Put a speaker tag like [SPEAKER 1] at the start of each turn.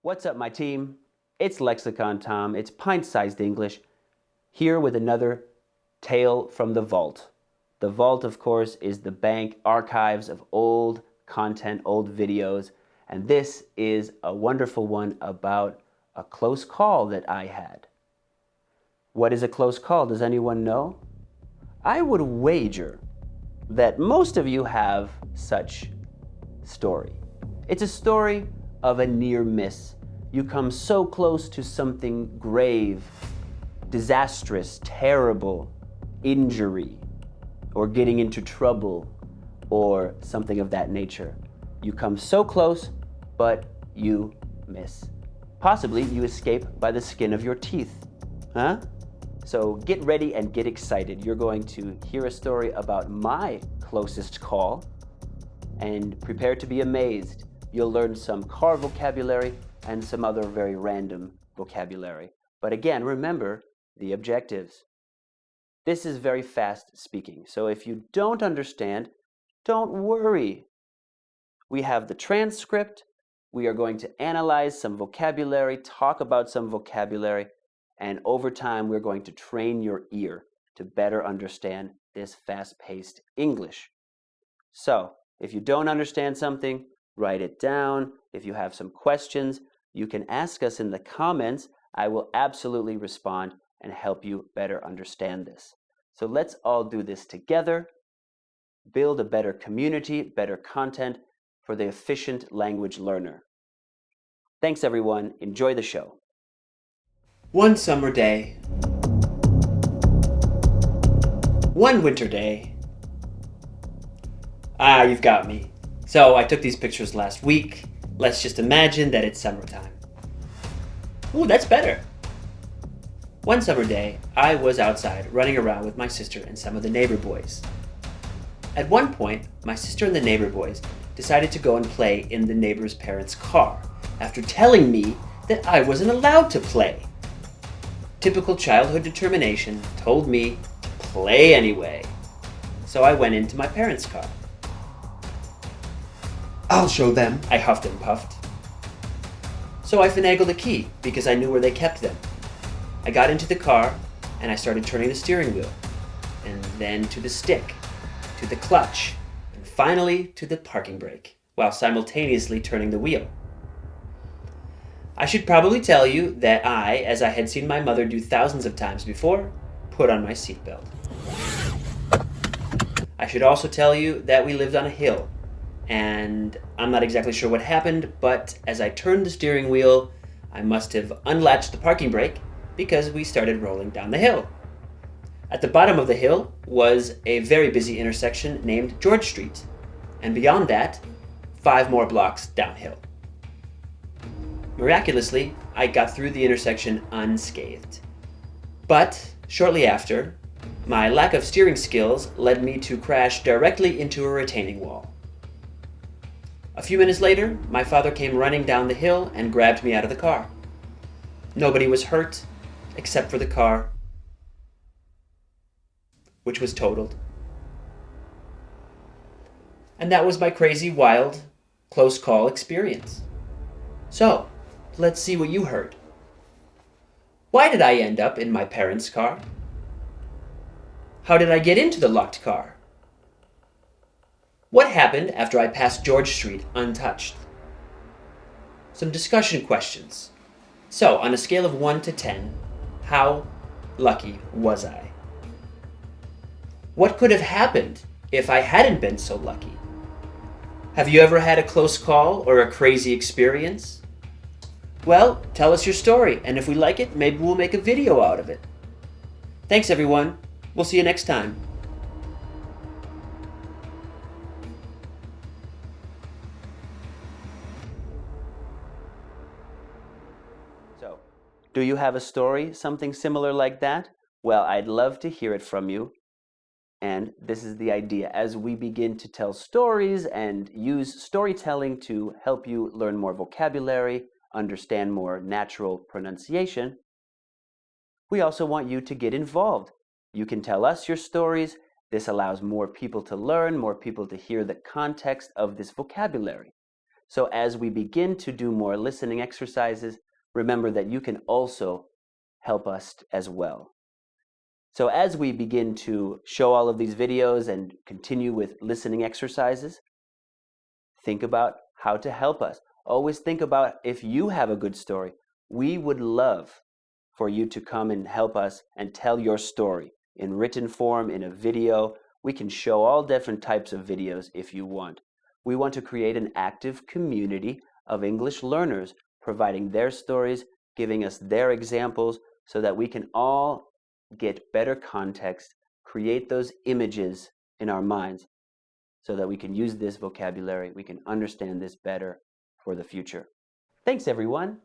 [SPEAKER 1] What's up, my team? It's lexicontom. It's pint-sized English, here with another tale from the vault. The vault, of course, is the bank archives of old content, old videos, and this is a wonderful one about a close call that I had. What is a close call? Does anyone know? I would wager that most of you have such story. It's a story of a near miss. You come so close to something grave, disastrous, terrible, injury, or getting into trouble, or something of that nature. You come so close, but you miss. Possibly you escape by the skin of your teeth. Huh? So get ready and get excited. You're going to hear a story about my closest call, and prepare to be amazed. You'll learn some car vocabulary and some other very random vocabulary. But again, remember the objectives. This is very fast speaking, so if you don't understand, don't worry. We have the transcript. We are going to analyze some vocabulary, talk about some vocabulary, and over time we're going to train your ear to better understand this fast-paced English. So, if you don't understand something, write it down. If you have some questions, you can ask us in the comments. I will absolutely respond and help you better understand this. So let's all do this together. Build a better community, better content for the efficient language learner. Thanks everyone. Enjoy the show. One summer day. One winter day. Ah, you've got me. So I took these pictures last week. Let's just imagine that it's summertime. Ooh, that's better. One summer day, I was outside running around with my sister and some of the neighbor boys. At one point, my sister and the neighbor boys decided to go and play in the neighbor's parents' car after telling me that I wasn't allowed to play. Typical childhood determination told me to play anyway. So I went into my parents' car. I'll show them, I huffed and puffed. So I finagled a key because I knew where they kept them. I got into the car and I started turning the steering wheel, and then to the stick, to the clutch, and finally to the parking brake, while simultaneously turning the wheel. I should probably tell you that I, as I had seen my mother do thousands of times before, put on my seatbelt. I should also tell you that we lived on a hill, and I'm not exactly sure what happened, but as I turned the steering wheel, I must have unlatched the parking brake because we started rolling down the hill. At the bottom of the hill was a very busy intersection named George Street, and beyond that, 5 more blocks downhill. Miraculously, I got through the intersection unscathed. But shortly after, my lack of steering skills led me to crash directly into a retaining wall. A few minutes later, my father came running down the hill and grabbed me out of the car. Nobody was hurt, except for the car, which was totaled. And that was my crazy, wild, close call experience. So, let's see what you heard. Why did I end up in my parents' car? How did I get into the locked car? What happened after I passed George Street untouched? Some discussion questions. So, on a scale of 1 to 10, how lucky was I? What could have happened if I hadn't been so lucky? Have you ever had a close call or a crazy experience? Well, tell us your story, and if we like it, maybe we'll make a video out of it. Thanks, everyone. We'll see you next time. So, do you have a story, something similar like that? Well, I'd love to hear it from you. And this is the idea. As we begin to tell stories and use storytelling to help you learn more vocabulary, understand more natural pronunciation, we also want you to get involved. You can tell us your stories. This allows more people to learn, more people to hear the context of this vocabulary. So as we begin to do more listening exercises, remember that you can also help us as well. So as we begin to show all of these videos and continue with listening exercises, think about how to help us. Always think about if you have a good story. We would love for you to come and help us and tell your story in written form, in a video. We can show all different types of videos if you want. We want to create an active community of English learners, providing their stories, giving us their examples, so that we can all get better context, create those images in our minds, so that we can use this vocabulary, we can understand this better for the future. Thanks, everyone.